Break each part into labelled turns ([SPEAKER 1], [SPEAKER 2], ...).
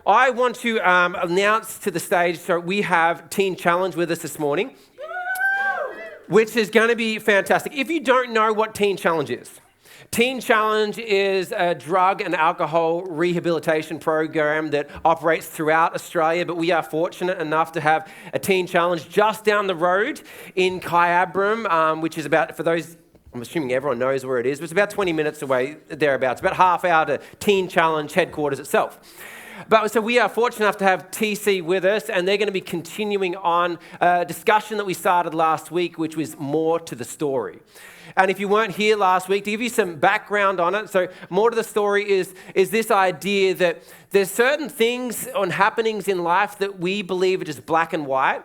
[SPEAKER 1] I want to announce to the stage, so we have Teen Challenge with us this morning, which is going to be fantastic. If you don't know what Teen Challenge is, Teen Challenge is a drug and alcohol rehabilitation program that operates throughout Australia, but we are fortunate enough to have a Teen Challenge just down the road in Kyabram, which is about, for those, I'm assuming everyone knows where it is, but it's about 20 minutes away, thereabouts, about half hour to Teen Challenge headquarters itself. But so we are fortunate enough to have TC with us, and they're going to be continuing on a discussion that we started last week, which was more to the story. And if you weren't here last week, to give you some background on it, so more to the story is this idea that there's certain things and happenings in life that we believe are just black and white.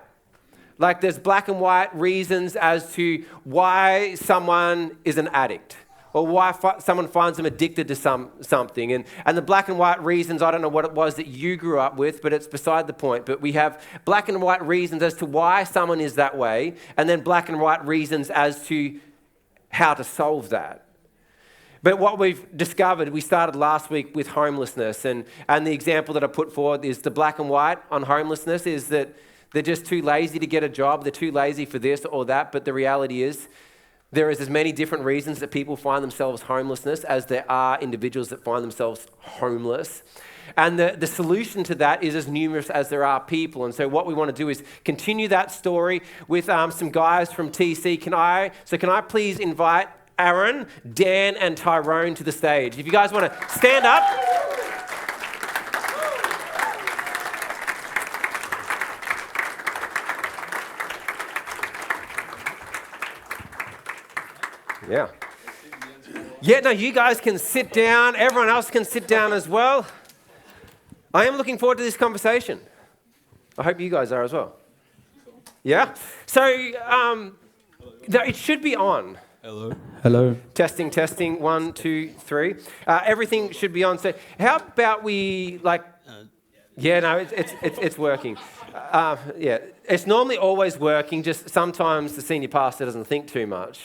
[SPEAKER 1] Like there's black and white reasons as to why someone is an addict, or why someone finds them addicted to something. And the black and white reasons, I don't know what it was that you grew up with, but it's beside the point. But we have black and white reasons as to why someone is that way, and then black and white reasons as to how to solve that. But what we've discovered, we started last week with homelessness, and the example that I put forward is the black and white on homelessness is that they're just too lazy to get a job, they're too lazy for this or that, but the reality is there is as many different reasons that people find themselves homelessness as there are individuals that find themselves homeless. And the solution to that is as numerous as there are people. And so what we want to do is continue that story with some guys from TC. Can I please invite Aaron, Dan, and Tyrone to the stage? If you guys want to stand up. Yeah, no, you guys can sit down. Everyone else can sit down as well. I am looking forward to this conversation. I hope you guys are as well. Yeah? So, it should be on.
[SPEAKER 2] Hello. Hello.
[SPEAKER 1] Testing, 1, 2, 3. Everything should be on. So how about we, yeah, no, it's working. Yeah, it's normally always working, just sometimes the senior pastor doesn't think too much,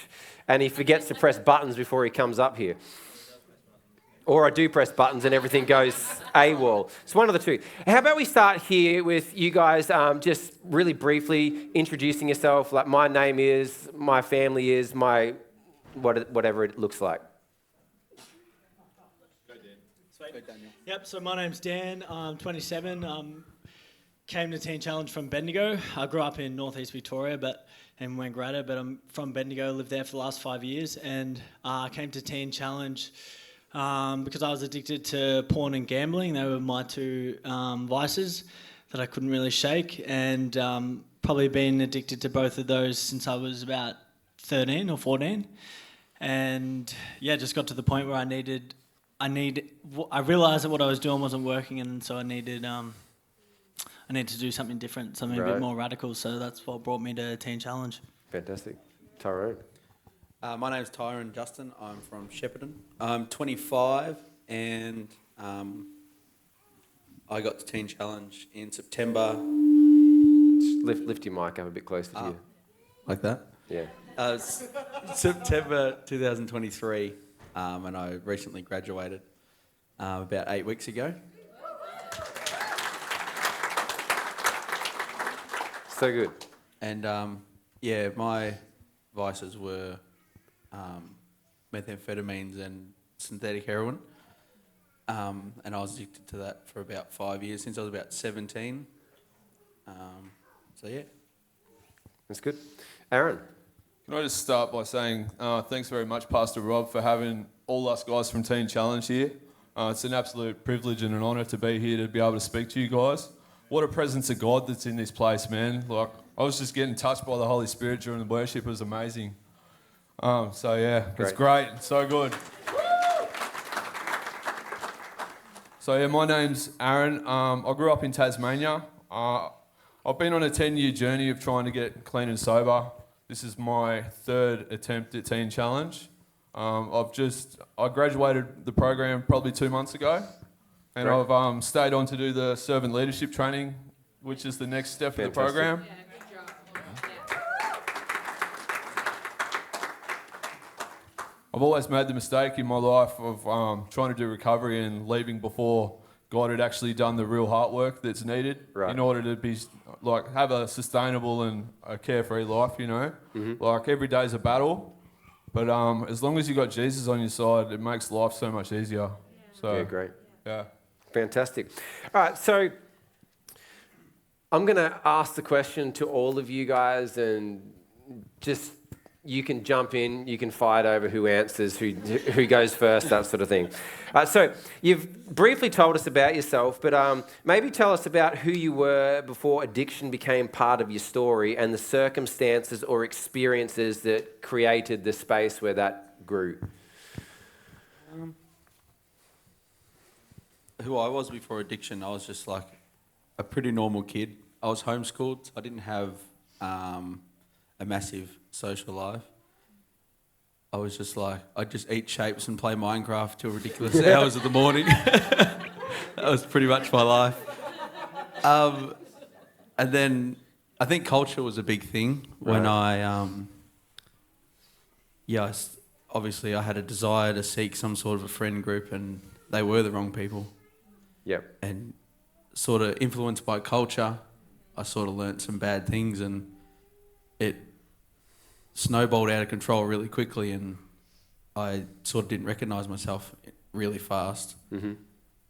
[SPEAKER 1] and he forgets to press buttons before he comes up here. Or I do press buttons and everything goes AWOL. It's one of the two. How about we start here with you guys just really briefly introducing yourself, like my name is, my family is, my whatever it looks like.
[SPEAKER 3] Go, Daniel. Yep, so my name's Dan, I'm 27, came to Teen Challenge from Bendigo. I grew up in northeast Victoria and Wangaratta, but I'm from Bendigo, lived there for the last 5 years, and I came to Teen Challenge because I was addicted to porn and gambling. They were my two vices that I couldn't really shake, and probably been addicted to both of those since I was about 13 or 14. And yeah, just got to the point where I realised that what I was doing wasn't working, and so I needed to do something different, something a bit more radical. So that's what brought me to Teen Challenge.
[SPEAKER 1] Fantastic. Tyrone.
[SPEAKER 4] My name's Tyrone Justin. I'm from Shepparton. I'm 25 and I got to Teen Challenge in September.
[SPEAKER 1] Lift your mic up a bit closer to you.
[SPEAKER 4] Like that?
[SPEAKER 1] Yeah.
[SPEAKER 4] September 2023, and I recently graduated about 8 weeks ago.
[SPEAKER 1] So good.
[SPEAKER 4] And my vices were methamphetamines and synthetic heroin, and I was addicted to that for about 5 years, since I was about 17. So yeah.
[SPEAKER 1] That's good. Aaron.
[SPEAKER 2] Can I just start by saying thanks very much, Pastor Rob, for having all us guys from Teen Challenge here. It's an absolute privilege and an honour to be here to be able to speak to you guys. What a presence of God that's in this place, man. Like, I was just getting touched by the Holy Spirit during the worship. It was amazing. So yeah, it's great. It's so good. So yeah, my name's Aaron. I grew up in Tasmania. I've been on a 10-year journey of trying to get clean and sober. This is my third attempt at Teen Challenge. I graduated the program probably 2 months ago, and I've stayed on to do the servant leadership training, which is the next step of the program.
[SPEAKER 5] Yeah, good job.
[SPEAKER 2] I've always made the mistake in my life of trying to do recovery and leaving before God had actually done the real hard work that's needed in order to be like have a sustainable and a carefree life. You know, like every day's a battle, but as long as you got Jesus on your side, it makes life so much easier. So
[SPEAKER 1] Yeah, great.
[SPEAKER 2] Yeah.
[SPEAKER 1] Fantastic. All right, so I'm going to ask the question to all of you guys, and just you can jump in, you can fight over who answers, who goes first, that sort of thing. So you've briefly told us about yourself, but maybe tell us about who you were before addiction became part of your story and the circumstances or experiences that created the space where that grew.
[SPEAKER 4] Who I was before addiction, I was just like a pretty normal kid. I was homeschooled. I didn't have a massive social life. I was just like, I'd just eat shapes and play Minecraft till ridiculous hours of the morning. That was pretty much my life. And then I think culture was a big thing when obviously I had a desire to seek some sort of a friend group, and they were the wrong people.
[SPEAKER 1] Yep.
[SPEAKER 4] And sort of influenced by culture, I sort of learnt some bad things, and it snowballed out of control really quickly, and I sort of didn't recognise myself really fast. Mm-hmm.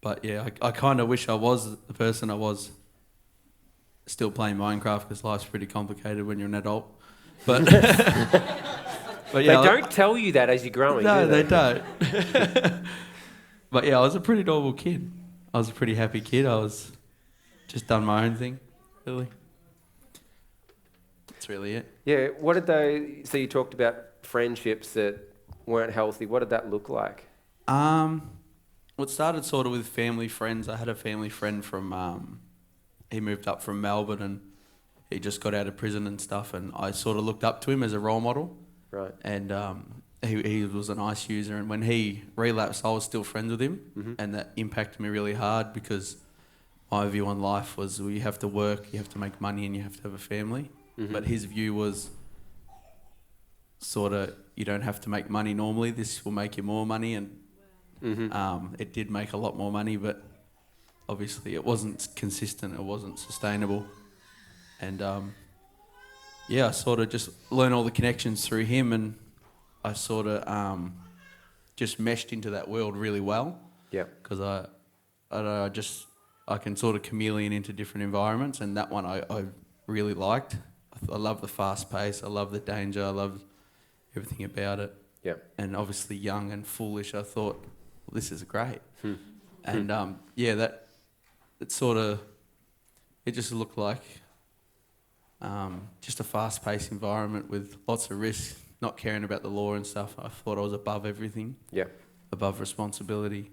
[SPEAKER 4] But yeah, I kind of wish I was the person I was, still playing Minecraft, because life's pretty complicated when you're an adult. But, but yeah,
[SPEAKER 1] they don't tell you that as you're growing.
[SPEAKER 4] No,
[SPEAKER 1] do
[SPEAKER 4] they don't. But yeah, I was a pretty normal kid. I was a pretty happy kid. I was just done my own thing, really. That's really it.
[SPEAKER 1] Yeah, so you talked about friendships that weren't healthy. What did that look like?
[SPEAKER 4] Well, it started sort of with family friends. I had a family friend from, he moved up from Melbourne, and he just got out of prison and stuff, and I sort of looked up to him as a role model.
[SPEAKER 1] Right.
[SPEAKER 4] And he was an ice user, and when he relapsed, I was still friends with him, and that impacted me really hard, because my view on life was, well, you have to work, you have to make money, and you have to have a family. But his view was sort of, you don't have to make money normally, this will make you more money, and it did make a lot more money, but obviously it wasn't consistent, it wasn't sustainable. And I sort of just learned all the connections through him, and I sort of just meshed into that world really well. Yeah. Because I can sort of chameleon into different environments, and that one I really liked. I love the fast pace, I love the danger, I love everything about it. Yeah. And obviously young and foolish, I thought, well, this is great. And that sort of, it just looked like just a fast paced environment with lots of risk, not caring about the law and stuff. I thought I was above everything. Yeah. Above responsibility.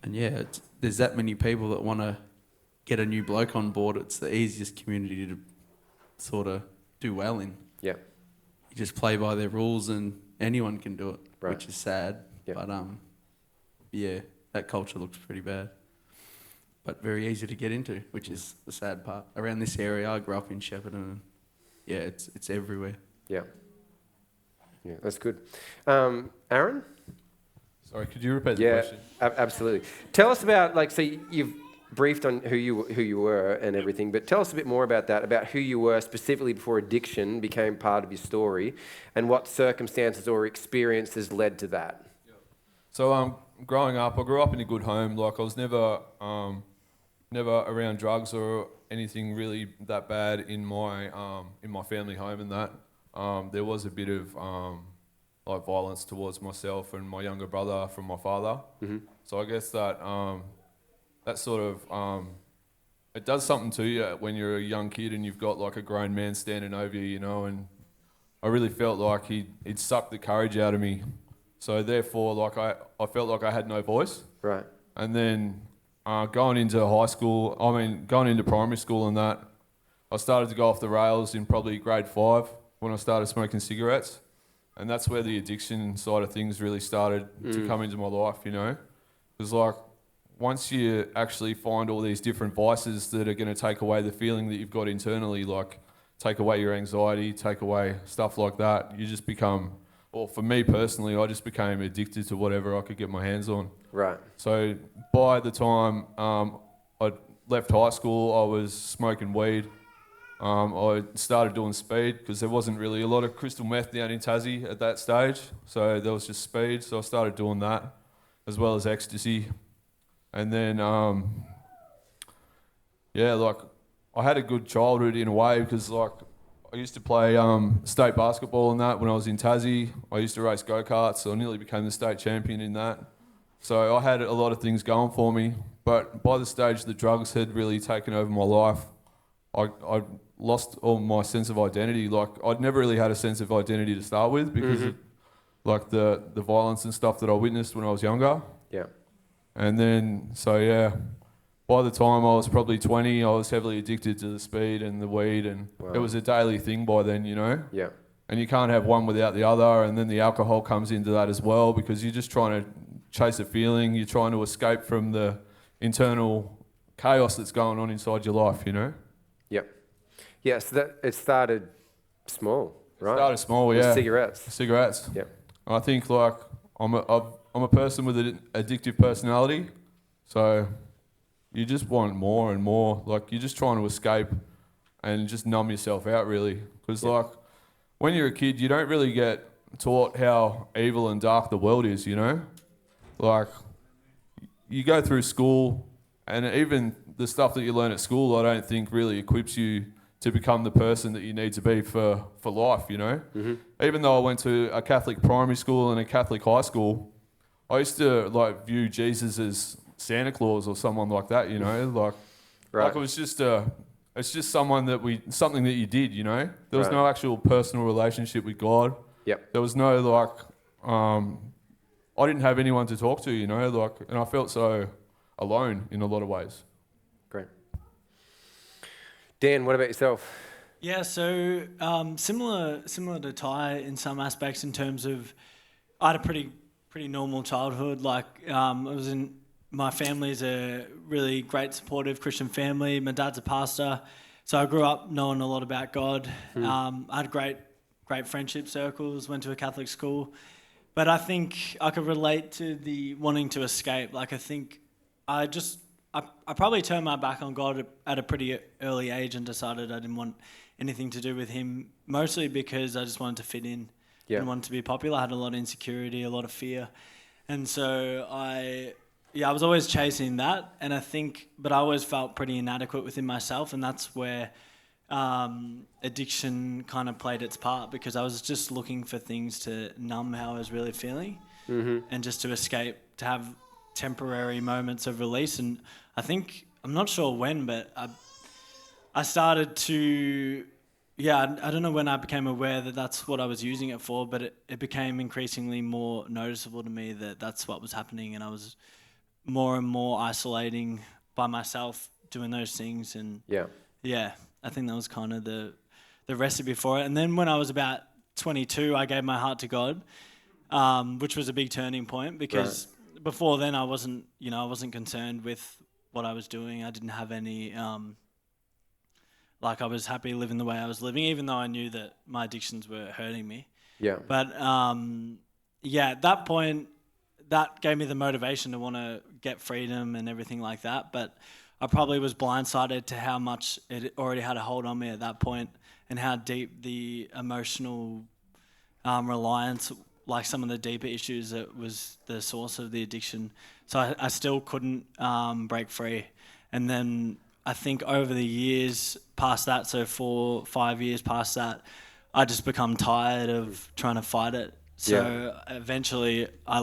[SPEAKER 4] There's that many people that want to get a new bloke on board. It's the easiest community to sort of do well in. Yeah. You just play by their rules, and anyone can do it, which is sad. Yep. But that culture looks pretty bad, but very easy to get into, which is the sad part. Around this area, I grew up in Shepparton, and it's everywhere. Yeah. Yeah, that's good. Aaron?
[SPEAKER 2] Sorry, could you repeat the question?
[SPEAKER 1] Yeah, absolutely. Tell us about, so you've briefed on who you were and everything, but tell us a bit more about that, about who you were specifically before addiction became part of your story, and what circumstances or experiences led to that.
[SPEAKER 2] Yeah. So growing up, I grew up in a good home. Like, I was never around drugs or anything really that bad in my family home, and that there was a bit of violence towards myself and my younger brother from my father. So I guess that sort of it does something to you when you're a young kid and you've got like a grown man standing over you, and I really felt like he'd sucked the courage out of me. So therefore, I felt like I had no voice. Right. And then going into primary school and that, I started to go off the rails in probably grade 5 when I started smoking cigarettes. And that's where the addiction side of things really started to come into my life, Because once you actually find all these different vices that are going to take away the feeling that you've got internally, like take away your anxiety, take away stuff like that, you just become or for me personally, I just became addicted to whatever I could get my hands on.
[SPEAKER 1] Right.
[SPEAKER 2] So by the time I left high school, I was smoking weed. I started doing speed because there wasn't really a lot of crystal meth down in Tassie at that stage. So there was just speed. So I started doing that as well as ecstasy. And then, like I had a good childhood in a way because like I used to play state basketball and that when I was in Tassie. I used to race go-karts, so I nearly became the state champion in that. So I had a lot of things going for me. But by the stage the drugs had really taken over my life, I lost all my sense of identity. Like I'd never really had a sense of identity to start with because of like the violence and stuff that I witnessed when I was younger.
[SPEAKER 1] Yeah.
[SPEAKER 2] And then, by the time I was probably 20, I was heavily addicted to the speed and the weed, and it was a daily thing by then, you know?
[SPEAKER 1] Yeah.
[SPEAKER 2] And you can't have one without the other, and then the alcohol comes into that as well because you're just trying to chase a feeling, you're trying to escape from the internal chaos that's going on inside your life, you know?
[SPEAKER 1] Yep. Yeah, so it started small, right?
[SPEAKER 2] Started small,
[SPEAKER 1] With
[SPEAKER 2] yeah.
[SPEAKER 1] Cigarettes.
[SPEAKER 2] Yeah. I think like I'm a person with an addictive personality, so you just want more and more. Like you're just trying to escape and just numb yourself out, really. Because like when you're a kid, you don't really get taught how evil and dark the world is, you know? Like you go through school, and even the stuff that you learn at school, I don't think really equips you to become the person that you need to be for life, you know? Even though I went to a Catholic primary school and a Catholic high school, I used to like view Jesus as Santa Claus or someone like that, you know? Like it was just it's just something that you did, you know? There was no actual personal relationship with God.
[SPEAKER 1] Yep.
[SPEAKER 2] There was no like I didn't have anyone to talk to, you know, like, and I felt so alone in a lot of ways.
[SPEAKER 1] Great. Dan, what about yourself?
[SPEAKER 3] Yeah, so similar to Ty in some aspects in terms of I had a pretty normal childhood. Like my family's a really great supportive Christian family. My dad's a pastor, so I grew up knowing a lot about God. I had great friendship circles. Went to a Catholic school, but I think I could relate to the wanting to escape. Like I think I probably turned my back on God at a pretty early age and decided I didn't want anything to do with him, mostly because I just wanted to fit in and wanted to be popular. I had a lot of insecurity, a lot of fear. And so I was always chasing that. And but I always felt pretty inadequate within myself. And that's where addiction kind of played its part, because I was just looking for things to numb how I was really feeling and just to escape, to have temporary moments of release. And I think, I'm not sure when, but I started to, I don't know when I became aware that that's what I was using it for, but it became increasingly more noticeable to me that that's what was happening, and I was more and more isolating by myself doing those things. And I think that was kind of the recipe for it. And then when I was about 22, I gave my heart to God, which was a big turning point, because before then I wasn't concerned with what I was doing. I didn't have any, I was happy living the way I was living, even though I knew that my addictions were hurting me. Yeah. But at that point, that gave me the motivation to want to get freedom and everything like that. But I probably was blindsided to how much it already had a hold on me at that point, and how deep the emotional reliance, like some of the deeper issues that was the source of the addiction. So I still couldn't break free. And then I think over the years past that, so 4-5 years past that, I just become tired of trying to fight it. So eventually I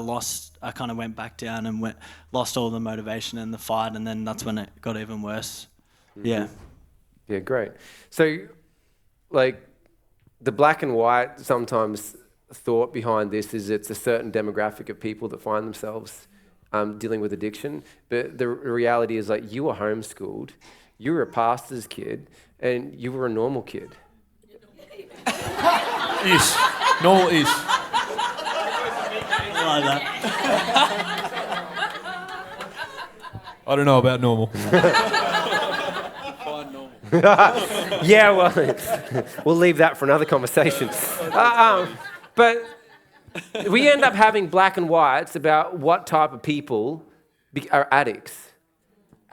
[SPEAKER 3] kind of went back down and lost all the motivation and the fight, and then that's when it got even worse. Yeah,
[SPEAKER 1] great. So, like, the black and white sometimes thought behind this is it's a certain demographic of people that find themselves dealing with addiction, but the reality is, like, you were homeschooled, you were a pastor's kid, and you were a normal kid.
[SPEAKER 2] Ish. Normal-ish.
[SPEAKER 3] Like that.
[SPEAKER 2] I don't know about normal.
[SPEAKER 3] Fine, normal.
[SPEAKER 1] Well, we'll leave that for another conversation. But We end up having black and whites about what type of people are addicts.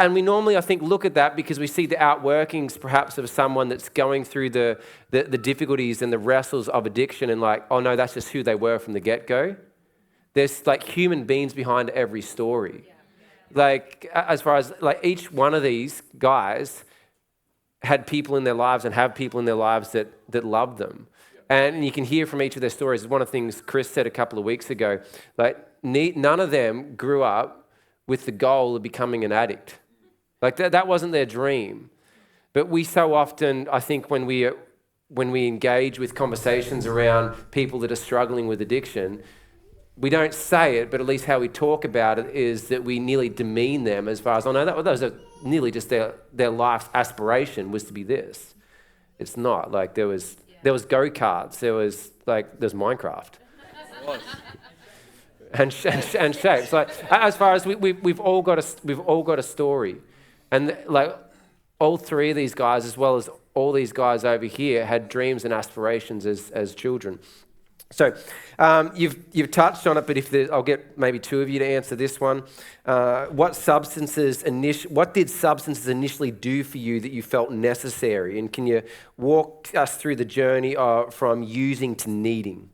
[SPEAKER 1] And we normally, I think, look at that because we see the outworkings perhaps of someone that's going through the difficulties and the wrestles of addiction and like, oh no, that's just who they were from the get-go. There's like human beings behind every story. Like as far as like each one of these guys had people in their lives and have people in their lives that love them. And you can hear from each of their stories. One of the things Chris said a couple of weeks ago, like none of them grew up with the goal of becoming an addict. Like that wasn't their dream. But we so often, I think when we engage with conversations around people that are struggling with addiction, we don't say it, but at least how we talk about it is that we nearly demean them as far as, oh no, that was nearly just their life's aspiration was to be this. It's not. Like there was go-karts, there's Minecraft. and shapes. Like as far as we've all got a story. And like all three of these guys, as well as all these guys over here, had dreams and aspirations as children. So you've touched on it, but I'll get maybe two of you to answer this one. What did substances initially do for you that you felt necessary? And can you walk us through the journey from using to needing?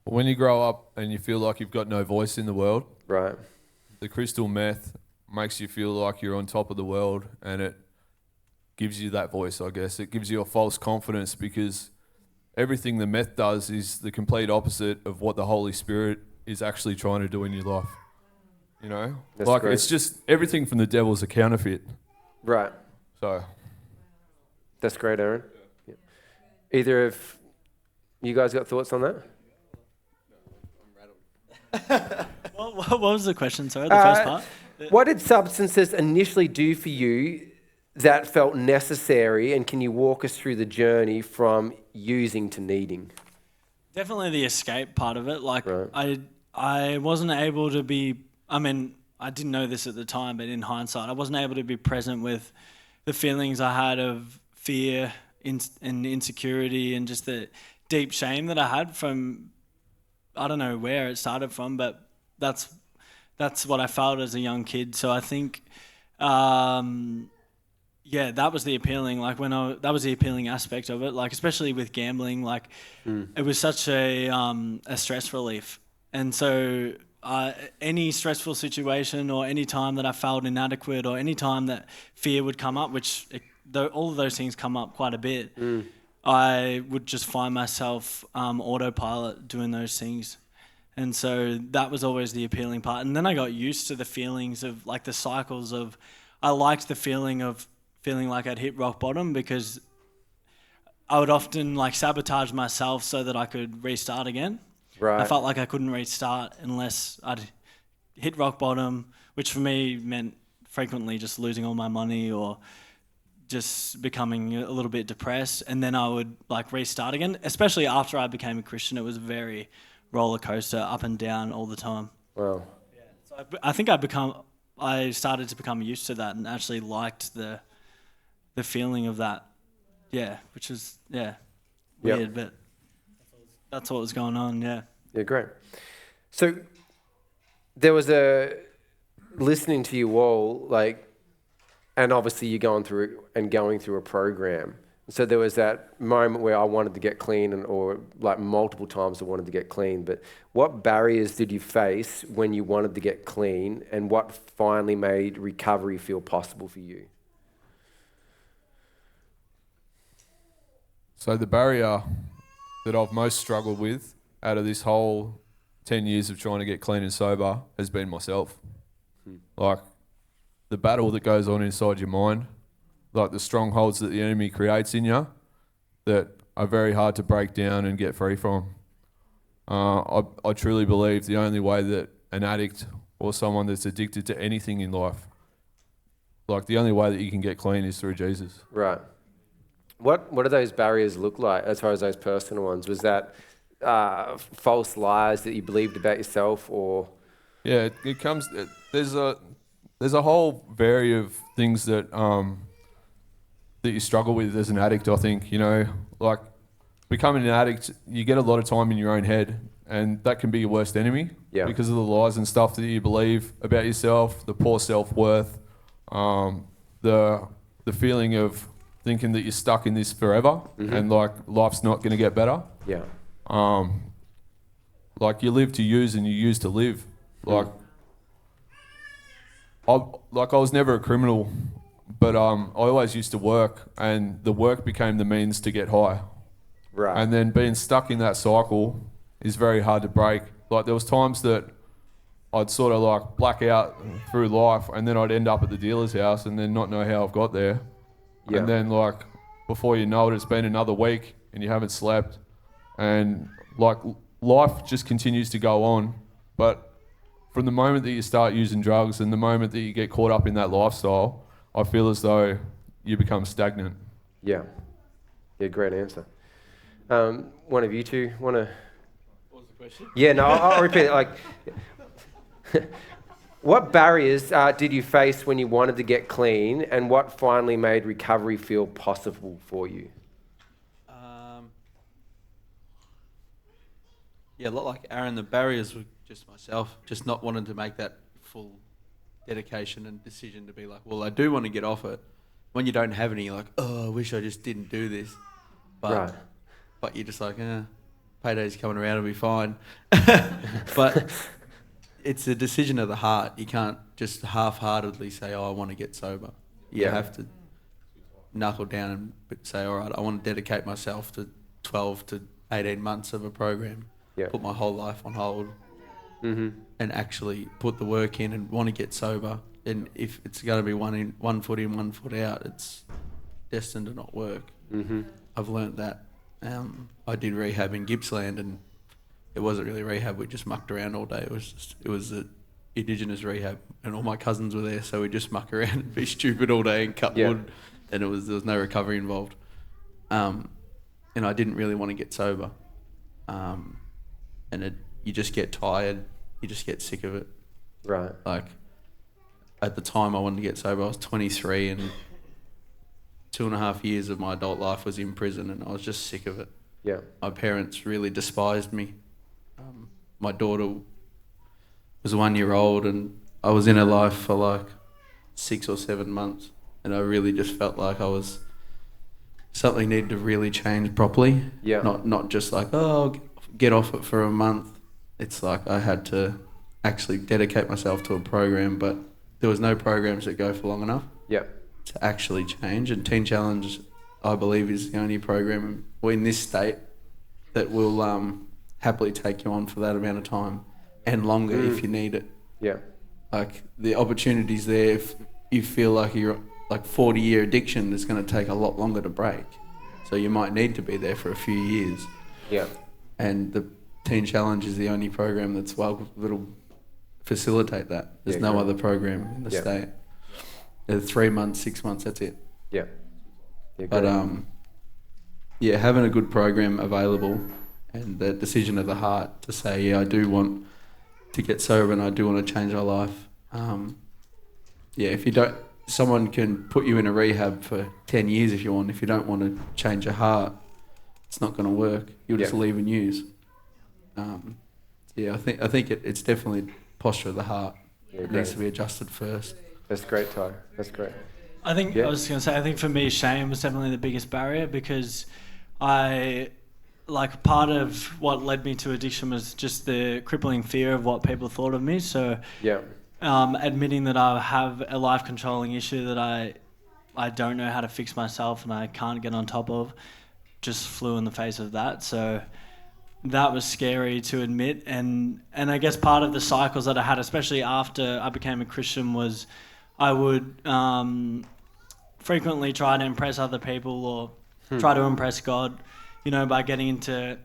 [SPEAKER 2] When you grow up and you feel like you've got no voice in the world,
[SPEAKER 1] right?
[SPEAKER 2] The crystal meth makes you feel like you're on top of the world, and it gives you that voice, I guess. It gives you a false confidence because everything the meth does is the complete opposite of what the Holy Spirit is actually trying to do in your life. You know?
[SPEAKER 1] That's like great.
[SPEAKER 2] It's just everything from the devil's a counterfeit.
[SPEAKER 1] Right.
[SPEAKER 2] So.
[SPEAKER 1] That's great, Aaron. Yeah. Either of you guys got thoughts on that?
[SPEAKER 3] What was the question, sorry, the first part?
[SPEAKER 1] What did substances initially do for you that felt necessary, and can you walk us through the journey from using to needing?
[SPEAKER 3] Definitely the escape part of it. Like
[SPEAKER 1] right.
[SPEAKER 3] I wasn't able to be, I didn't know this at the time, but in hindsight, I wasn't able to be present with the feelings I had of fear and insecurity and just the deep shame that I had from, I don't know where it started from, but that's what I felt as a young kid. So I think, that was the appealing. Like that was the appealing aspect of it. Like especially with gambling, like it was such a stress relief. And so any stressful situation or any time that I felt inadequate or any time that fear would come up, which all of those things come up quite a bit, I would just find myself autopilot doing those things. And so that was always the appealing part. And then I got used to the feelings of like the cycles of, I liked the feeling of feeling like I'd hit rock bottom because I would often like sabotage myself so that I could restart again.
[SPEAKER 1] Right.
[SPEAKER 3] I felt like I couldn't restart unless I'd hit rock bottom, which for me meant frequently just losing all my money or just becoming a little bit depressed. And then I would like restart again, especially after I became a Christian. It was very roller coaster, up and down all the time.
[SPEAKER 1] Wow.
[SPEAKER 3] Yeah. So I think I started to become used to that and actually liked the feeling of that. Yeah, which was weird, but that's what was going on. Yeah.
[SPEAKER 1] Yeah, great. So there was listening to you all, like, and obviously you're going through a program. So there was that moment where I wanted to get clean, or like multiple times I wanted to get clean. But what barriers did you face when you wanted to get clean, and what finally made recovery feel possible for you?
[SPEAKER 2] So the barrier that I've most struggled with out of this whole 10 years of trying to get clean and sober has been myself. Like the battle that goes on inside your mind, like the strongholds that the enemy creates in you that are very hard to break down and get free from. I truly believe the only way that an addict or someone that's addicted to anything in life, like the only way that you can get clean is through Jesus.
[SPEAKER 1] Right. What do those barriers look like as far as those personal ones? Was that false lies that you believed about yourself, or?
[SPEAKER 2] Yeah, it comes. There's a whole variety of things that you struggle with as an addict. I think like becoming an addict, you get a lot of time in your own head, and that can be your worst enemy because of the lies and stuff that you believe about yourself, the poor self-worth, the feeling of thinking that you're stuck in this forever and like life's not going to get better. Like you live to use and you use to live. Like I was never a criminal, but I always used to work, and the work became the means to get high. Right. And then being stuck in that cycle is very hard to break. Like there was times that I'd sort of like black out through life, and then I'd end up at the dealer's house and then not know how I've got there. And then like before you know it, it's been another week and you haven't slept, and like life just continues to go on. But from the moment that you start using drugs and the moment that you get caught up in that lifestyle, I feel as though you become stagnant. Yeah, great answer. One of you two want to...
[SPEAKER 4] What was the question?
[SPEAKER 1] Yeah, no, I'll repeat it. Like, what barriers did you face when you wanted to get clean, and what finally made recovery feel possible for you?
[SPEAKER 4] Yeah, a lot like Aaron, the barriers were just myself, just not wanting to make that full dedication and decision to be like, well, I do want to get off it. When you don't have any, you're like, oh, I wish I just didn't do this. But you're just like, payday's coming around, it'll be fine. But it's a decision of the heart. You can't just half-heartedly say, oh, I want to get sober. You have to knuckle down and say, all right, I want to dedicate myself to 12 to 18 months of a program, put my whole life on hold, and actually put the work in and want to get sober. And if it's going to be one foot in, 1 foot out, it's destined to not work. I've learnt that. I did rehab in Gippsland, and it wasn't really rehab. We just mucked around all day. It was an Indigenous rehab, and all my cousins were there, so we just muck around and be stupid all day and cut wood, and there was no recovery involved. And I didn't really want to get sober. You just get tired. You just get sick of it. Right. Like, at the time I wanted to get sober, I was 23, and 2.5 years of my adult life was in prison, and I was just sick of it. Yeah. My parents really despised me. My daughter was 1 year old, and I was in her life for like 6 or 7 months, and I really just felt like something needed to really change properly. Yeah. Not just like, oh, get off it for a month. It's like I had to actually dedicate myself to a program, but there was no programs that go for long enough. Yeah. To actually change. And Teen Challenge, I believe, is the only program in this state that will happily take you on for that amount of time and longer if you need it. Yeah. Like, the opportunities there, if you feel like you're like 40-year addiction, it's going to take a lot longer to break. So you might need to be there for a few years. Yeah. And the Teen Challenge is the only program that'll facilitate that. There's no other program in the state. 3 months, 6 months, that's it. Yeah. But having a good program available and the decision of the heart to say, I do want to get sober and I do want to change my life. If you don't, someone can put you in a rehab for 10 years if you want. If you don't want to change your heart, it's not going to work. You'll just leave and use. I think it's definitely posture of the heart. It needs to be adjusted first.
[SPEAKER 1] That's great, Ty. That's great.
[SPEAKER 3] I think I was going to say, I think for me, shame was definitely the biggest barrier, because part of what led me to addiction was just the crippling fear of what people thought of me. So admitting that I have a life-controlling issue that I don't know how to fix myself and I can't get on top of, just flew in the face of that. So that was scary to admit. And I guess part of the cycles that I had, especially after I became a Christian, was I would frequently try to impress other people or try to impress God, by getting into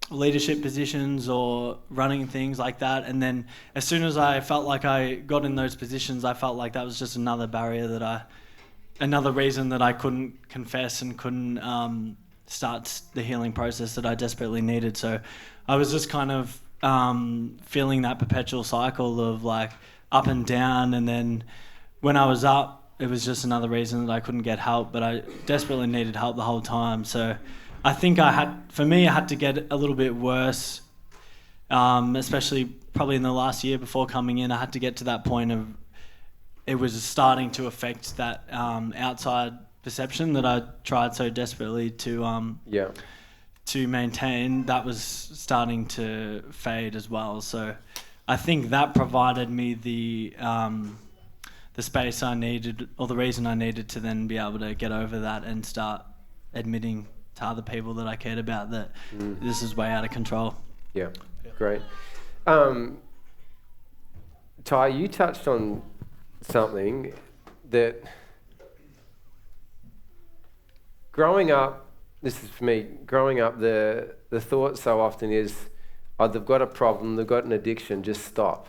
[SPEAKER 3] leadership positions or running things like that. And then as soon as I felt like I got in those positions, I felt like that was just another barrier another reason that I couldn't confess and couldn't start the healing process that I desperately needed. So I was just kind of feeling that perpetual cycle of like up and down, and then when I was up, it was just another reason that I couldn't get help, but I desperately needed help the whole time. So I think I had to get a little bit worse, especially probably in the last year before coming in. I had to get to that point of it was starting to affect that outside perception that I tried so desperately to maintain. That was starting to fade as well. So I think that provided me the space I needed, or the reason I needed to then be able to get over that and start admitting to other people that I cared about that this is way out of control.
[SPEAKER 1] Yeah, great. Ty, you touched on something that growing up, this is for me, growing up, the thought so often is, oh, they've got a problem, they've got an addiction, just stop.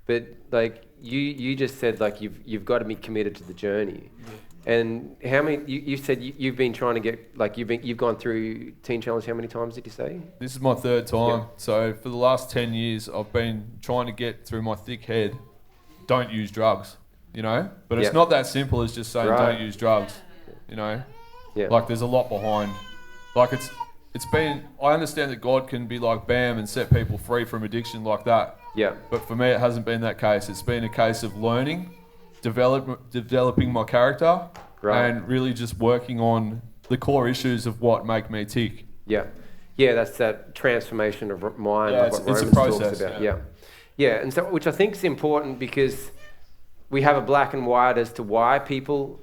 [SPEAKER 1] But like you just said, like you've got to be committed to the journey. Yeah. And how many? You said you've been trying to get, like you've gone through Teen Challenge. How many times did you say?
[SPEAKER 2] This is my third time.
[SPEAKER 1] Yeah.
[SPEAKER 2] So for the last 10 years, I've been trying to get through my thick head, don't use drugs, you know? But it's not that simple as just saying don't use drugs, you know? Yeah. Like there's a lot behind. Like it's been, I understand that God can be like bam and set people free from addiction like that.
[SPEAKER 1] Yeah.
[SPEAKER 2] But for me, it hasn't been that case. It's been a case of learning, developing my character, and really just working on the core issues of what make me tick.
[SPEAKER 1] Yeah. Yeah, that's that transformation of mind.
[SPEAKER 2] Yeah,
[SPEAKER 1] of what
[SPEAKER 2] it's
[SPEAKER 1] Romans
[SPEAKER 2] a process.
[SPEAKER 1] Talks about. Yeah, and so which I think is important because we have a black and white as to why people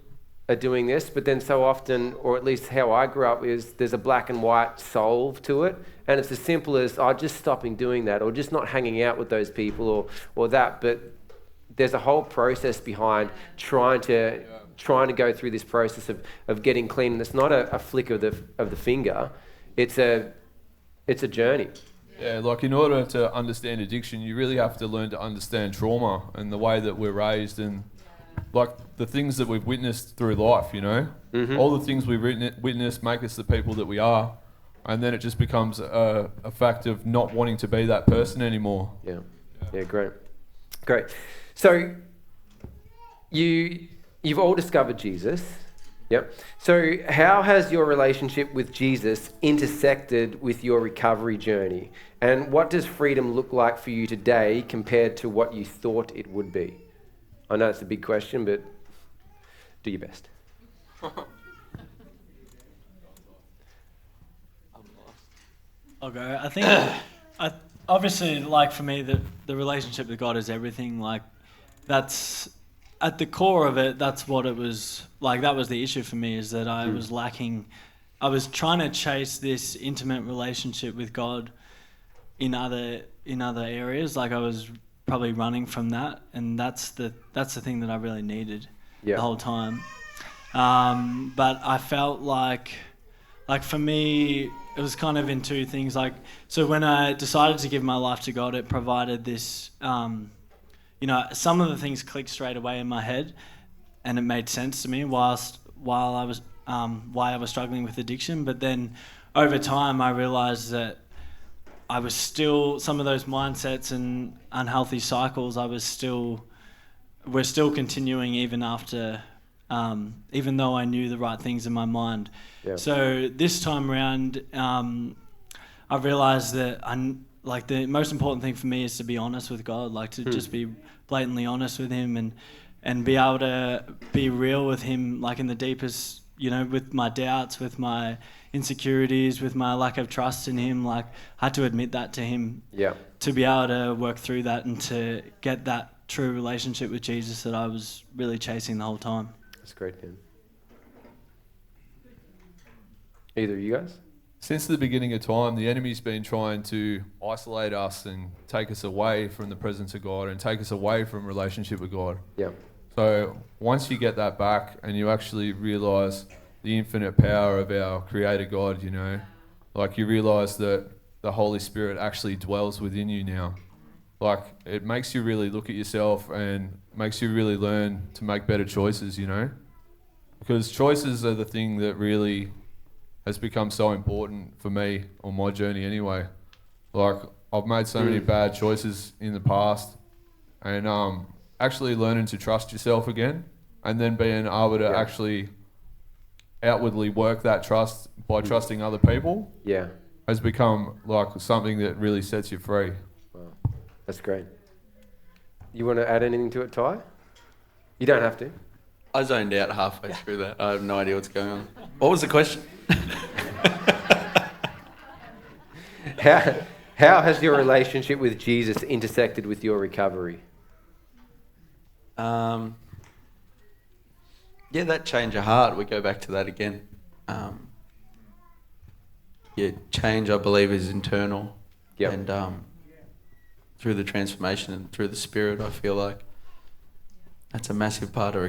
[SPEAKER 1] are doing this, but then so often, or at least how I grew up, is there's a black and white solve to it, and it's as simple as just stopping doing that, or just not hanging out with those people, or that. But there's a whole process behind trying to go through this process of getting clean, and it's not a flick of the finger. It's a journey.
[SPEAKER 2] Yeah, like in order to understand addiction, you really have to learn to understand trauma and the way that we're raised and like the things that we've witnessed through life, you know? Mm-hmm. All the things we've witnessed make us the people that we are. And then it just becomes a fact of not wanting to be that person anymore. Yeah, great. So you've all discovered Jesus. Yep. So how has your relationship with Jesus intersected with your recovery journey? And what does freedom look like for you today compared to what you thought it would be? I know it's a big question, but do your best.
[SPEAKER 3] I'll go. I think, obviously, like for me, the relationship with God is everything. Like, that's at the core of it. That's what it was like. That was the issue for me, is that I was lacking. I was trying to chase this intimate relationship with God in other areas. Like I was probably running from that, and that's the thing that I really needed the whole time. But I felt like for me, it was kind of in two things. Like, so when I decided to give my life to God, it provided this, some of the things clicked straight away in my head, and it made sense to me while I was why I was struggling with addiction. But then over time, I realized that I was still, some of those mindsets and unhealthy cycles, we're still continuing even after, even though I knew the right things in my mind. Yeah. So this time around, I realized that the most important thing for me is to be honest with God, like to just be blatantly honest with Him and be able to be real with Him, like in the deepest, with my doubts, with my insecurities, with my lack of trust in Him. Like, I had to admit that to Him to be able to work through that and to get that true relationship with Jesus that I was really chasing the whole time.
[SPEAKER 1] That's great, man. Either of you guys?
[SPEAKER 2] Since the beginning of time, the enemy's been trying to isolate us and take us away from the presence of God and take us away from relationship with God. Yeah. So once you get that back and you actually realise the infinite power of our Creator God, like you realise that the Holy Spirit actually dwells within you now. Like, it makes you really look at yourself and makes you really learn to make better choices, because choices are the thing that really has become so important for me on my journey anyway. Like, I've made so many bad choices in the past, and actually learning to trust yourself again, and then being able to actually outwardly work that trust by trusting other people has become like something that really sets you free.
[SPEAKER 1] Wow, that's great. You want to add anything to it, Ty? You don't have to.
[SPEAKER 4] I zoned out halfway through that. I have no idea what's going on. What was the question?
[SPEAKER 1] How has your relationship with Jesus intersected with your recovery?
[SPEAKER 4] Yeah, that change of heart, we go back to that again. Change, I believe, is internal.
[SPEAKER 1] Yep.
[SPEAKER 4] And through the transformation and through the Spirit, I feel like that's a massive part of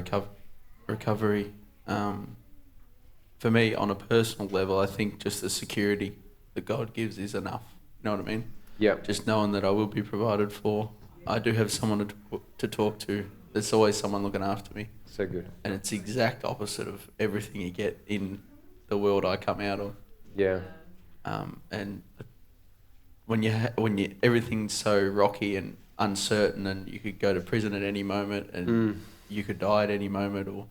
[SPEAKER 4] recovery. For me, on a personal level, I think just the security that God gives is enough. You know what I mean?
[SPEAKER 1] Yeah.
[SPEAKER 4] Just knowing that I will be provided for. I do have someone to talk to. There's always someone looking after me.
[SPEAKER 1] So good.
[SPEAKER 4] And it's the exact opposite of everything you get in the world I come out of.
[SPEAKER 1] Yeah.
[SPEAKER 4] And when you everything's so rocky and uncertain, and you could go to prison at any moment, and you could die at any moment, or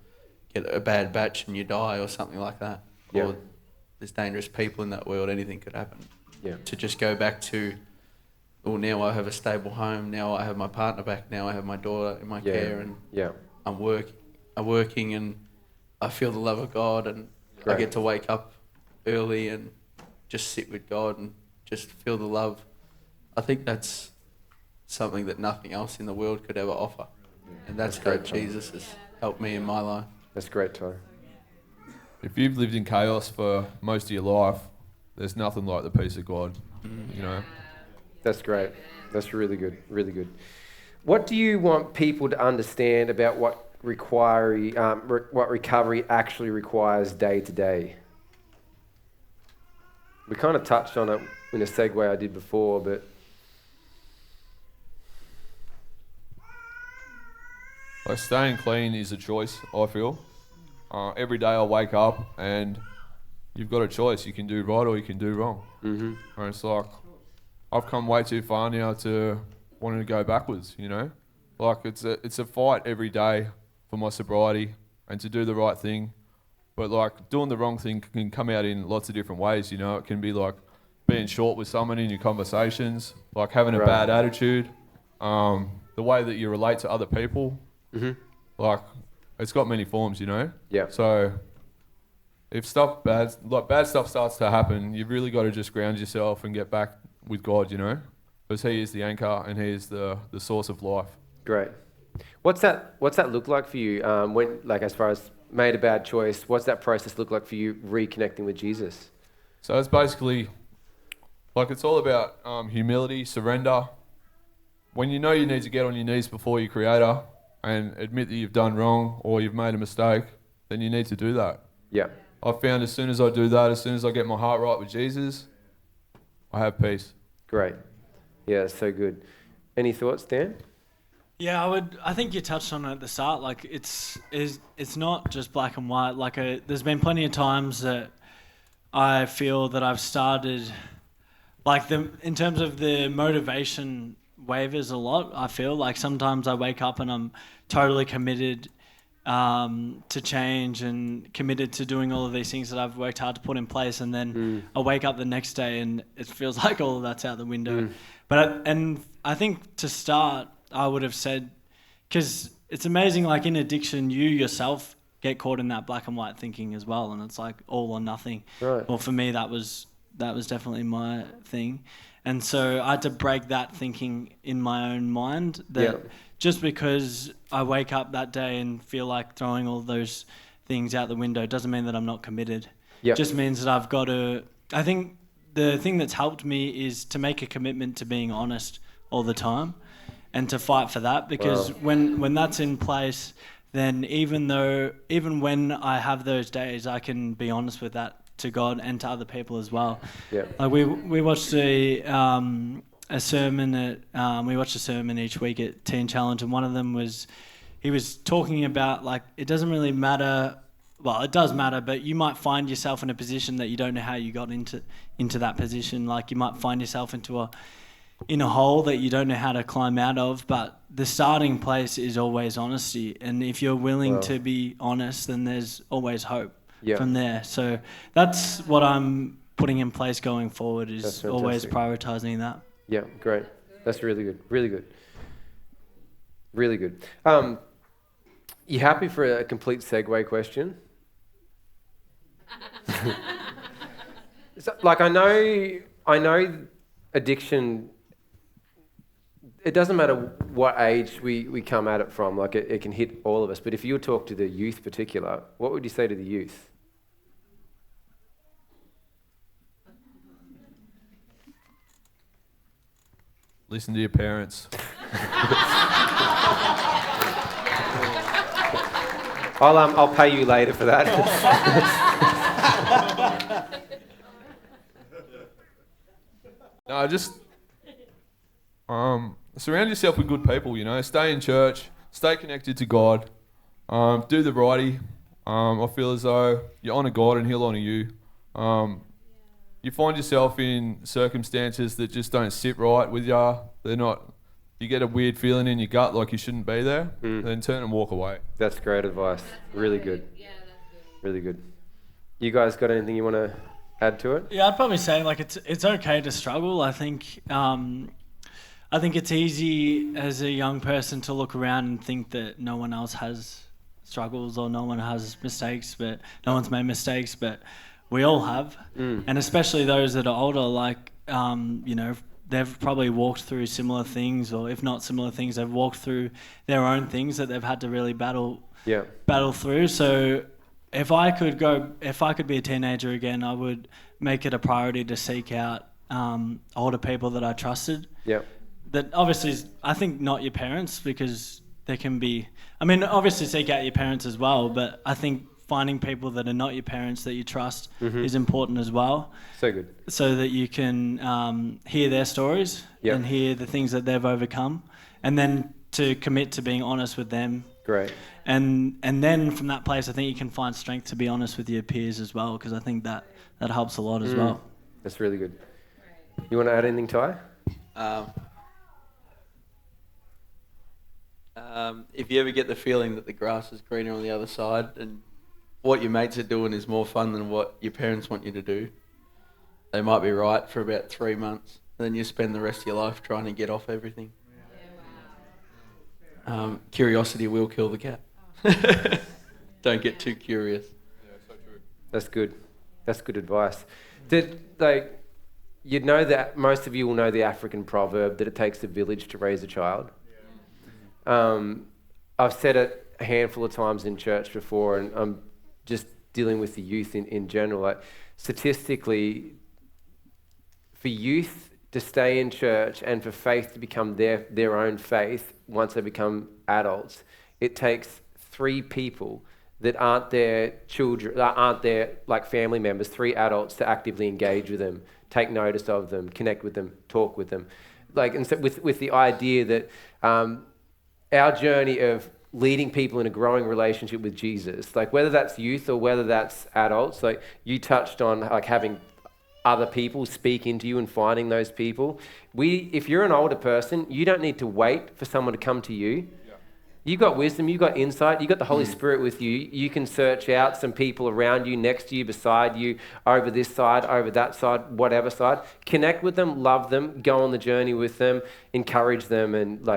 [SPEAKER 4] get a bad batch and you die, or something like that.
[SPEAKER 1] Yeah.
[SPEAKER 4] Or there's dangerous people in that world. Anything could happen.
[SPEAKER 1] Yeah.
[SPEAKER 4] To just go back to, well, now I have a stable home. Now I have my partner back. Now I have my daughter in my care, and I'm working, and I feel the love of God, and I get to wake up early and just sit with God and just feel the love. I think that's something that nothing else in the world could ever offer, and that's how Jesus has helped me in my life.
[SPEAKER 1] That's great, Ty.
[SPEAKER 2] If you've lived in chaos for most of your life, there's nothing like the peace of God, you know.
[SPEAKER 1] That's great. That's really good. Really good. What do you want people to understand about what recovery actually requires day to day? We kind of touched on it in a segue I did before, but
[SPEAKER 2] like staying clean is a choice, I feel. Every day I wake up and you've got a choice. You can do right or you can do wrong. Mm-hmm. And it's like, I've come way too far now to wanting to go backwards, you know? Like it's a fight every day for my sobriety and to do the right thing. But like doing the wrong thing can come out in lots of different ways, you know? It can be like being short with someone in your conversations, like having a bad attitude, the way that you relate to other people. Mm-hmm. Like it's got many forms, you know? Yeah. So if bad stuff starts to happen, you've really got to just ground yourself and get back with God, you know? Because He is the anchor and He is the source of life.
[SPEAKER 1] Great. What's that look like for you when, like, as far as made a bad choice, what's that process look like for you reconnecting with Jesus?
[SPEAKER 2] So it's basically, like, it's all about humility, surrender. When you know you need to get on your knees before your Creator and admit that you've done wrong or you've made a mistake, then you need to do that. Yeah. I've found as soon as I do that, as soon as I get my heart right with Jesus, I have peace.
[SPEAKER 1] Great. Yeah, that's so good. Any thoughts, Dan?
[SPEAKER 3] Yeah, I think you touched on it at the start. Like it's not just black and white. Like there's been plenty of times that I feel that I've started, like in terms of the motivation wavers a lot. I feel like sometimes I wake up and I'm totally committed to change and committed to doing all of these things that I've worked hard to put in place, and then I wake up the next day and it feels like all of that's out the window. But I think to start, I would have said, because it's amazing, like in addiction, you yourself get caught in that black and white thinking as well, and it's like all or nothing. Right. Well, for me, that was definitely my thing, and so I had to break that thinking in my own mind that just because I wake up that day and feel like throwing all those things out the window doesn't mean that I'm not committed. It just means that I've got to. I think the thing that's helped me is to make a commitment to being honest all the time. And to fight for that, because when that's in place, then even when I have those days, I can be honest with that to God and to other people as well. Yeah. Like we watched a sermon we watch a sermon each week at Teen Challenge, and one of them he was talking about, like, it doesn't really matter. Well, it does matter, but you might find yourself in a position that you don't know how you got into that position. Like you might find yourself in a hole that you don't know how to climb out of, but the starting place is always honesty. And if you're willing to be honest, then there's always hope. from there. So that's what I'm putting in place going forward, is always prioritising that.
[SPEAKER 1] Yeah, great. That's really good. Really good. Really good. You happy for a complete segue question? So, like, I know addiction, it doesn't matter what age we come at it from, like it can hit all of us, but if you talk to the youth particular, what would you say to the youth?
[SPEAKER 2] Listen to your parents.
[SPEAKER 1] I'll pay you later for that.
[SPEAKER 2] No, just surround yourself with good people, Stay in church, stay connected to God, do the righty. I feel as though you honour God and He'll honour you. You find yourself in circumstances that just don't sit right with you. You get a weird feeling in your gut like you shouldn't be there, then turn and walk away. That's great advice. Really good. Yeah, that's good. Really good. You guys got anything you want to add to it?
[SPEAKER 3] Yeah, I'd probably say it's okay to struggle. I think it's easy as a young person to look around and think that no one else has struggles or no one has mistakes, but no one's made mistakes, but we all have. And especially those that are older, they've probably walked through similar things, or if not similar things, they've walked through their own things that they've had to really battle through. So if I could be a teenager again, I would make it a priority to seek out older people that I trusted. Yeah. That obviously I think not your parents, because they can be, obviously seek out your parents as well, but I think finding people that are not your parents that you trust is important as well. So good. So that you can hear their stories and hear the things that they've overcome, and then to commit to being honest with them. Great. And then from that place, I think you can find strength to be honest with your peers as well, because I think that helps a lot as well. That's really good. You want to add anything, Ty?
[SPEAKER 4] If you ever get the feeling that the grass is greener on the other side and what your mates are doing is more fun than what your parents want you to do, they might be right for about 3 months, and then you spend the rest of your life trying to get off everything. Curiosity will kill the cat. Don't get too curious.
[SPEAKER 2] Yeah, so true.
[SPEAKER 1] That's good. That's good advice. You'd know that most of you will know the African proverb that it takes a village to raise a child. I've said it a handful of times in church before, and I'm just dealing with the youth in general. Like, statistically, for youth to stay in church and for faith to become their own faith once they become adults, it takes 3 people that aren't their children, aren't their family members, 3 adults to actively engage with them, take notice of them, connect with them, talk with them. And so with the idea that our journey of leading people in a growing relationship with Jesus, whether that's youth or whether that's adults, you touched on having other people speak into you and finding those people. If you're an older person, you don't need to wait for someone to come to you. You've got wisdom, you've got insight, you've got the Holy Spirit with you. You can search out some people around you, next to you, beside you, over this side, over that side, whatever side. Connect with them, love them, go on the journey with them, encourage them, and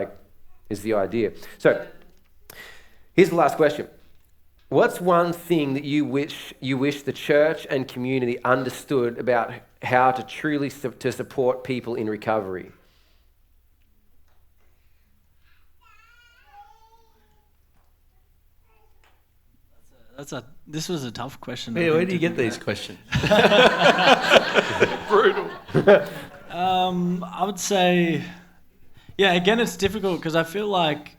[SPEAKER 1] is the idea. So here's the last question. What's one thing that you wish the church and community understood about how to truly to support people in recovery?
[SPEAKER 3] This was a tough question.
[SPEAKER 4] Hey, where do you get these questions?
[SPEAKER 2] Brutal.
[SPEAKER 3] I would say, again, it's difficult because I feel like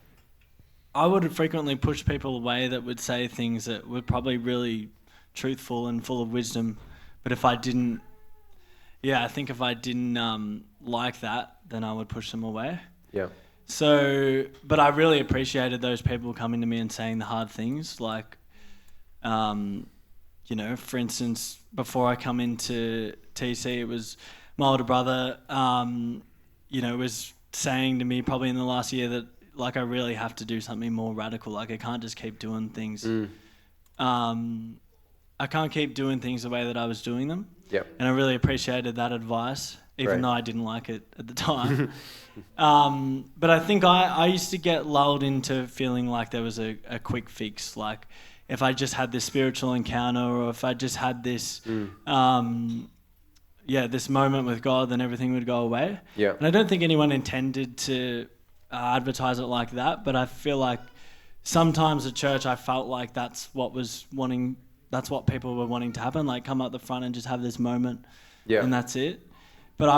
[SPEAKER 3] I would frequently push people away that would say things that were probably really truthful and full of wisdom. But if I didn't, I think if I didn't like that, then I would push them away. Yeah. So, but I really appreciated those people coming to me and saying the hard things, for instance, before I come into TC, it was my older brother, was saying to me probably in the last year that, I really have to do something more radical. I can't just keep doing things. I I can't keep doing things the way that I was doing them.
[SPEAKER 1] Yep.
[SPEAKER 3] And I really appreciated that advice, even
[SPEAKER 1] Right.
[SPEAKER 3] though I didn't like it at the time. But I think I used to get lulled into feeling like there was a quick fix. Like if I just had this spiritual encounter, or if I just had this, this moment with God, then everything would go away.
[SPEAKER 1] Yeah.
[SPEAKER 3] And I don't think anyone intended to advertise it like that, but I feel like sometimes at church I felt like that's what people were wanting to happen, like come up the front and just have this moment, and that's it. But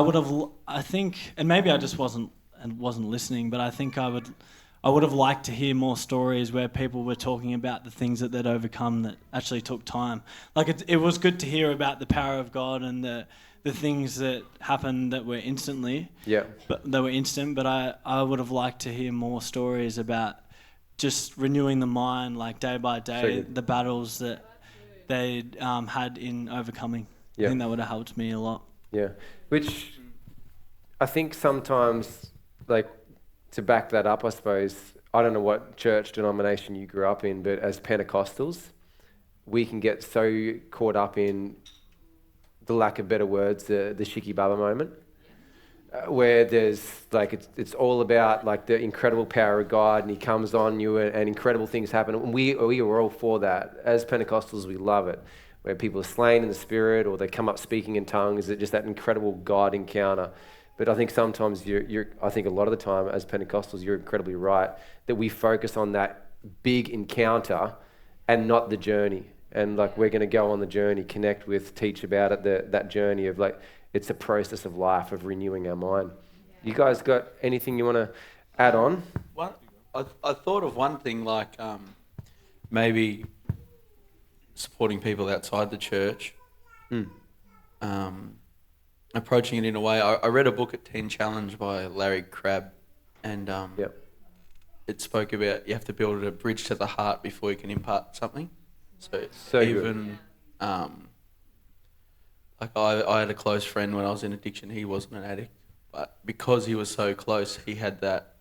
[SPEAKER 3] I think, and maybe I just wasn't listening, but I think I would have liked to hear more stories where people were talking about the things that they'd overcome that actually took time. Like it was good to hear about the power of God and the things that happened that were instant. But I would have liked to hear more stories about just renewing the mind, like day by day, the battles that they had in overcoming. I think that would have helped me a lot.
[SPEAKER 1] Yeah, which I think sometimes, like, to back that up, I suppose, I don't know what church denomination you grew up in, but as Pentecostals, we can get so caught up in, the lack of better words, the Shiki Baba moment, where there's, like, it's all about, like, the incredible power of God, and he comes on you and incredible things happen. And we are all for that. As Pentecostals, we love it. Where people are slain in the spirit, or they come up speaking in tongues, it's just that incredible God encounter. But I think sometimes I think a lot of the time as Pentecostals, you're incredibly right, that we focus on that big encounter and not the journey. And like, we're going to go on the journey, connect with, teach about it, that journey of, like, it's a process of life, of renewing our mind. You guys got anything you want to add on?
[SPEAKER 4] I thought of one thing, like maybe supporting people outside the church, approaching it in a way. I read a book at Teen Challenge by Larry Crabb, and it spoke about you have to build a bridge to the heart before you can impart something. So even like I had a close friend when I was in addiction. He wasn't an addict, but because he was so close, he had that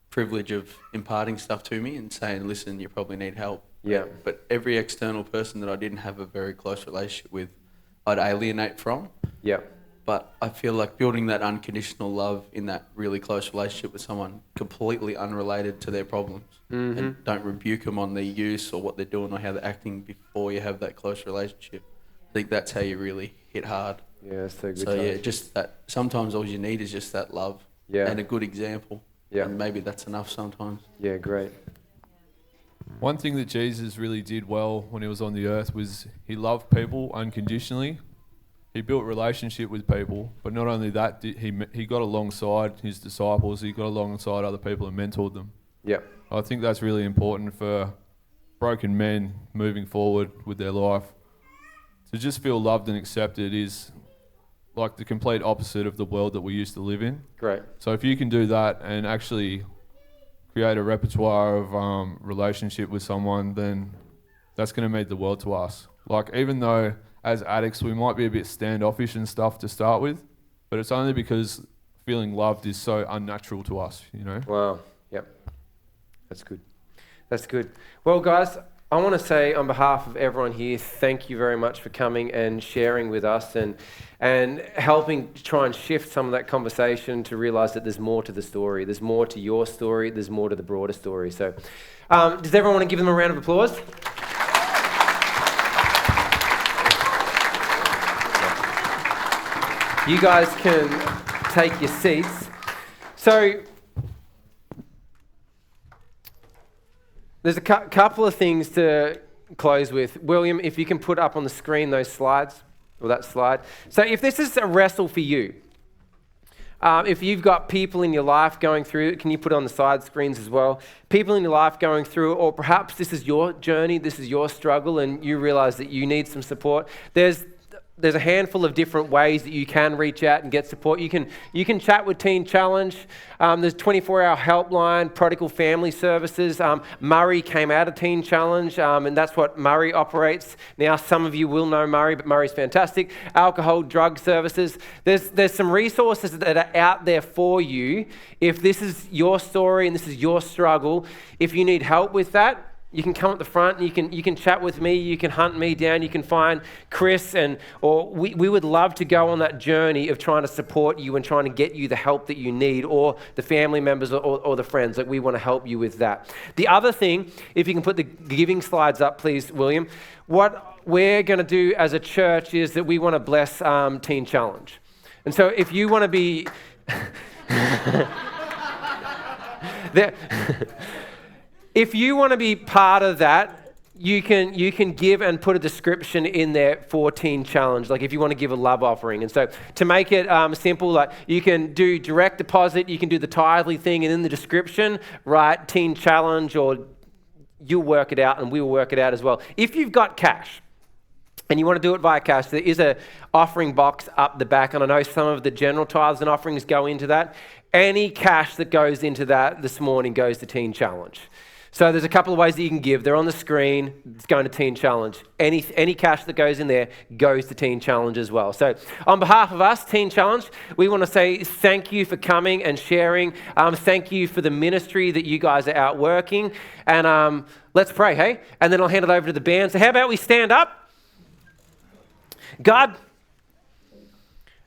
[SPEAKER 4] privilege of imparting stuff to me and saying, listen, you probably need help.
[SPEAKER 1] Yeah.
[SPEAKER 4] But every external person that I didn't have a very close relationship with, I'd alienate from.
[SPEAKER 1] Yeah.
[SPEAKER 4] But I feel like building that unconditional love in that really close relationship with someone completely unrelated to their problems, and don't rebuke them on their use or what they're doing or how they're acting before you have that close relationship. I think that's how you really hit hard.
[SPEAKER 1] Yeah, that's so good.
[SPEAKER 4] So yeah, just that. Sometimes all you need is just that love and a good example. Yeah. And maybe that's enough sometimes.
[SPEAKER 1] Yeah, great.
[SPEAKER 2] One thing that Jesus really did well when he was on the earth was he loved people unconditionally. He built relationship with people, but not only that, he got alongside his disciples, he got alongside other people and mentored them.
[SPEAKER 1] Yeah.
[SPEAKER 2] I think that's really important for broken men moving forward with their life. To just feel loved and accepted is like the complete opposite of the world that we used to live in.
[SPEAKER 1] Great.
[SPEAKER 2] So if you can do that and actually create a repertoire of relationship with someone, then that's going to mean the world to us. Like, even though as addicts we might be a bit standoffish and stuff to start with, but it's only because feeling loved is so unnatural to us, you know?
[SPEAKER 1] Wow. Yep. That's good. That's good. Well, guys, I want to say on behalf of everyone here, thank you very much for coming and sharing with us and helping try and shift some of that conversation to realise that there's more to the story. There's more to your story. There's more to the broader story. So does everyone want to give them a round of applause? You guys can take your seats. So there's a couple of things to close with. William, if you can put up on the screen those slides, or that slide. So if this is a wrestle for you, if you've got people in your life going through, can you put it on the side screens as well? People in your life going through, or perhaps this is your journey, this is your struggle, and you realize that you need some support. There's a handful of different ways that you can reach out and get support. You can chat with Teen Challenge. There's 24-hour helpline, Prodigal Family Services. Murray came out of Teen Challenge, and that's what Murray operates. Now, some of you will know Murray, but Murray's fantastic. Alcohol, drug services. There's some resources that are out there for you. If this is your story and this is your struggle, if you need help with that, You can come at the front and you can chat with me, you can hunt me down, you can find Chris, or we would love to go on that journey of trying to support you and trying to get you the help that you need, or the family members or the friends. Like, we want to help you with that. The other thing, if you can put the giving slides up, please, William, what we're going to do as a church is that we want to bless Teen Challenge. And so if you want to be... If you want to be part of that, you can give and put a description in there for Teen Challenge, like if you want to give a love offering. And so to make it simple, like you can do direct deposit, you can do the tithely thing, and in the description, write Teen Challenge, or you'll work it out and we'll work it out as well. If you've got cash and you want to do it via cash, there is a offering box up the back, and I know some of the general tithes and offerings go into that. Any cash that goes into that this morning goes to Teen Challenge. So there's a couple of ways that you can give. They're on the screen. It's going to Teen Challenge. Any cash that goes in there goes to Teen Challenge as well. So on behalf of us, Teen Challenge, we want to say thank you for coming and sharing. Thank you for the ministry that you guys are out working. And let's pray, hey? And then I'll hand it over to the band. So how about we stand up? God,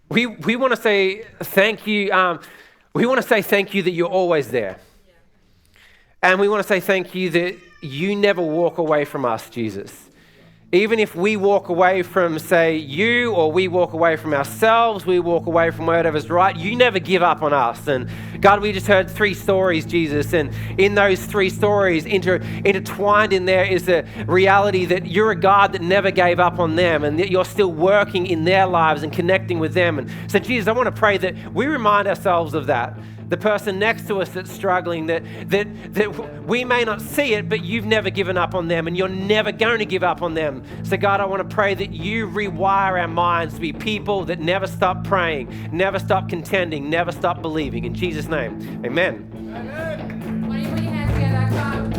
[SPEAKER 1] we want to say thank you. We want to say thank you that you're always there. And we want to say thank you that you never walk away from us, Jesus. Even if we walk away from, say, you, or we walk away from ourselves, we walk away from whatever's right, you never give up on us. And God, we just heard 3 stories, Jesus, and in those 3 stories, intertwined in there is the reality that you're a God that never gave up on them, and that you're still working in their lives and connecting with them. And so, Jesus, I want to pray that we remind ourselves of that. The person next to us that's struggling, that we may not see it, but you've never given up on them, and you're never going to give up on them. So God, I want to pray that you rewire our minds to be people that never stop praying, never stop contending, never stop believing. In Jesus' name, amen.
[SPEAKER 5] Amen. Why don't you put your hands together? Come.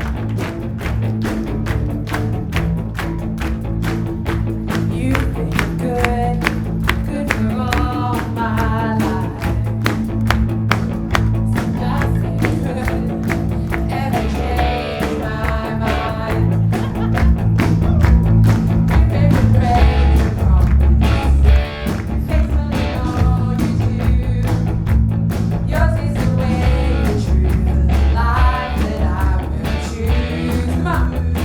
[SPEAKER 5] You've been good for all my life. Yours is the way, the truth, the life that I will choose.